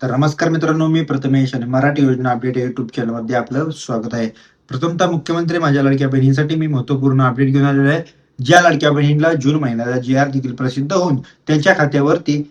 तर नमस्कार मित्रांनो, मी प्रथमेश आणि मराठी योजना अपडेट या युट्यूब चॅनलमध्ये आपलं स्वागत आहे. प्रथमतः मुख्यमंत्री माझ्या लाडक्या बहिणींसाठी मी महत्त्वपूर्ण अपडेट घेऊन आलेलो आहे. ज्या लाडक्या बहिणींना जून महिन्याचा जी.आर देखील प्रसिद्ध होऊन त्यांच्या खात्यावरती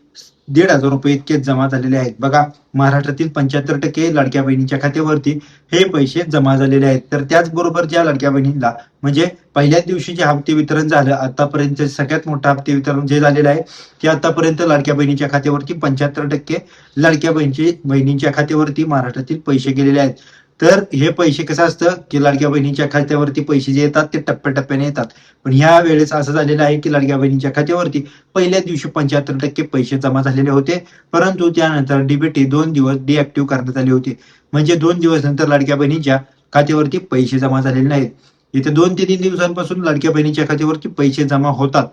₹1,500 इतके जमा झालेले आहेत. बघा, महाराष्ट्रातील 75% लाडक्या बहिणींच्या खात्यावरती हे पैसे जमा झालेले आहेत. तर त्याचबरोबर ज्या लाडक्या बहिणींना म्हणजे पहिल्याच दिवशी जे हप्ते वितरण झालं, आतापर्यंत सगळ्यात मोठं हप्ते वितरण जे झालेलं आहे, ते आतापर्यंत लाडक्या बहिणीच्या खात्यावरती 75% लाडक्या बहिणींच्या खात्यावरती महाराष्ट्रातील पैसे गेलेले आहेत. तर हे पैसे कसं असतं, की लाडक्या बहिणीच्या खात्यावरती पैसे जे येतात ते टप्प्याटप्प्याने येतात. पण ह्या वेळेस असं झालेलं आहे, की लाडक्या बहिणीच्या खात्यावरती पहिल्याच दिवशी 75% पैसे जमा झालेले होते. परंतु त्यानंतर डीबीटी 2 दिवस डिएक्टिव्ह करण्यात आले होते. म्हणजे 2 दिवस नंतर लाडक्या बहिणीच्या खात्यावरती पैसे जमा झालेले नाहीत. इथे 2 ते 3 दिवसांपासून लाडक्या बहिणीच्या खात्यावरती पैसे जमा होतात.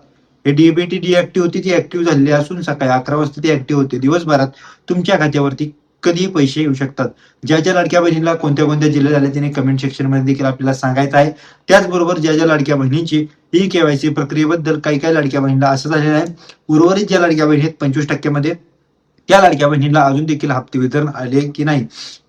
हे डीबीटी डिएक्टिव्ह होती, ती ऍक्टिव्ह झालेली असून सकाळी 11 वाजता ती ऍक्टिव्ह होते. दिवसभरात तुमच्या खात्यावरती कधीही पैसे येऊ शकतात. ज्या लाडक्या बहिणीला कोणत्या जिल्हे झाले त्याने कमेंट सेक्शनमध्ये देखील आपल्याला सांगायचं आहे. त्याचबरोबर ज्या लाडक्या बहिणींची ई-केवायसी प्रक्रियेबद्दल काही लाडक्या बहिणीला असं झालेलं आहे, उर्वरित ज्या लाडक्या बहिणी आहेत 25% मध्ये त्या लाडक्या बहिणींना अजून देखील हप्ते वितरण आले की नाही,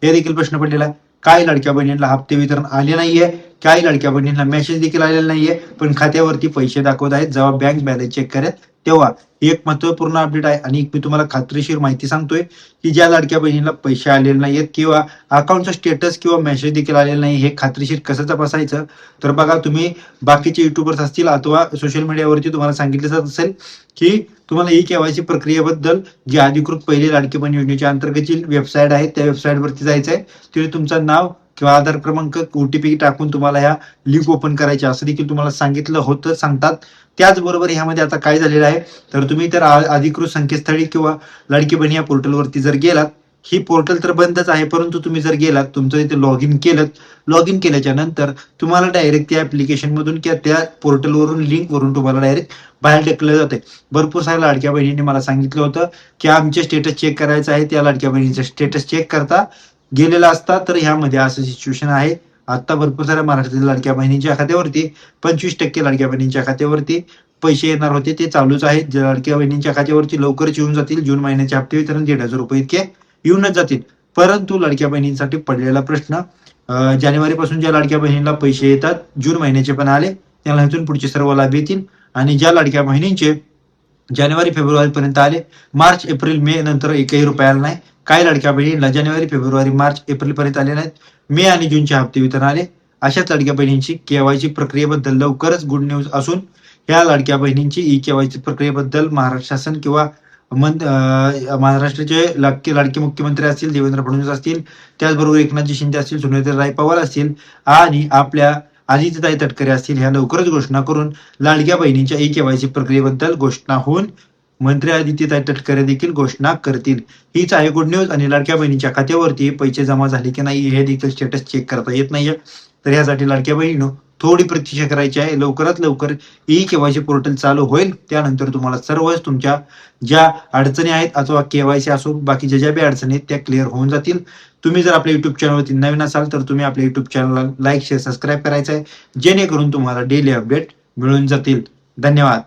हे देखील प्रश्न पडलेला आहे. काही लाडक्या बहिणींना हप्ते वितरण आले नाहीये, काही लाडक्या बहिणींना मेसेज देखील आलेला नाहीये, पण खात्यावरती पैसे दाखवत आहेत. जेव्हा बँक बॅलन्स चेक करेल तेव्हा एक महत्त्वपूर्ण अपडेट आहे आणि मी तुम्हाला खात्रीशीर माहिती सांगतोय, की ज्या लाडक्या बहिणीला पैसे आलेले नाहीयेत किंवा अकाउंटचं स्टेटस किंवा मेसेज देखील आलेला नाही, हे खात्रीशीर कसं तपासायचं? तर बघा, तुम्ही बाकीचे युट्यूबर्स असतील अथवा सोशल मीडियावरती तुम्हाला सांगितलं जात असेल, की तुम्हाला ई-केवायसी प्रक्रियेबद्दल जी अधिकृत पहिली लाडकी बहीण योजनेच्या अंतर्गत वेबसाईट आहे, त्या वेबसाईटवरती जायचं आहे. तिथे तुमचं नाव किंवा आधार क्रमांक, ओटीपी टाकून तुम्हाला ह्या लिंक ओपन करायची असं देखील तुम्हाला सांगितलं होतं, सांगतात. त्याचबरोबर ह्यामध्ये आता काय झालेलं आहे, तर तुम्ही तर अधिकृत संकेतस्थळी किंवा लाडकी बहीण या पोर्टलवरती जर गेलात, ही पोर्टल तर बंदच आहे, परंतु तुम्ही जर गेलात, तुमचं इथे लॉग इन केल्याच्या नंतर तुम्हाला डायरेक्ट त्या ऍप्लिकेशन मधून किंवा त्या पोर्टलवरून लिंक वरून तुम्हाला डायरेक्ट बाहेर ढकललं जाते. भरपूर साऱ्या लाडक्या बहिणींनी मला सांगितलं होतं, की आमचे स्टेटस चेक करायचं आहे. त्या लाडक्या बहिणीचं स्टेटस चेक करता गेलेला असता. तर ह्यामध्ये असं सिच्युएशन आहे. आता भरपूर साऱ्या महाराष्ट्रातील लाडक्या बहिणींच्या खात्यावरती 25% लाडक्या बहिणींच्या खात्यावरती पैसे येणार होते, ते चालूच आहेत. ज्या लाडक्या बहिणींच्या खात्यावरती लवकरच येऊन जातील. जून महिन्याचे हप्ते वितरण ₹1,500 इतके येऊनच जातील. परंतु लाडक्या बहिणींसाठी पडलेला प्रश्न, जानेवारीपासून ज्या लाडक्या बहिणींना पैसे येतात, जून महिन्याचे पण आले, त्याला इथून पुढचे सर्व लाभ येतील. आणि ज्या लाडक्या बहिणींचे जानेवारी फेब्रुवारी पर्यंत आले, मार्च एप्रिल मे नंतर एकही रुपया आला नाही. काही लाडक्या बहिणींना जानेवारी फेब्रुवारी मार्च एप्रिल पर्यंत आले नाहीत, मे आणि जूनचे हप्ते वितरण आले. अशाच लाडक्या बहिणींची केवायसी प्रक्रियेबद्दल लवकरच गुड न्यूज असून ह्या लाडक्या बहिणींची ई केवायसी प्रक्रियेबद्दल महाराष्ट्र शासन किंवा महाराष्ट्राचे लाडके मुख्यमंत्री असतील, देवेंद्र फडणवीस असतील, त्याचबरोबर एकनाथजी शिंदे असतील, सुनेत्राताई पवार असतील आणि आपल्या आदित्यताई तटकरे असतील, ह्या लवकरच घोषणा करून लाडक्या बहिणींच्या ई केवायसी प्रक्रियेबद्दल घोषणा होऊन मंत्री आदित्यताई तटकरे देखील घोषणा करतील. हीच आहे गुड न्यूज. आणि लाडक्या बहिणीच्या खात्यावरती पैसे जमा झाले की नाही हे देखील स्टेटस चेक करता येत नाहीये. तर यासाठी लाडक्या बहिणीनं थोडी प्रतीक्षा करायची आहे. लवकरात लवकर ई केवायसी पोर्टल चालू होईल. त्यानंतर तुम्हाला सर्वच तुमच्या ज्या अडचणी आहेत अथवा केवायसी असो बाकीच्या ज्या बी अडचणी आहेत त्या क्लिअर होऊन जातील. तुम्ही जर आपल्या युट्यूब चॅनलवरती नवीन असाल तर तुम्ही आपल्या युट्यूब चॅनलला लाईक, शेअर, सबस्क्राईब करायचं आहे, जेणेकरून तुम्हाला डेली अपडेट मिळून जातील. धन्यवाद.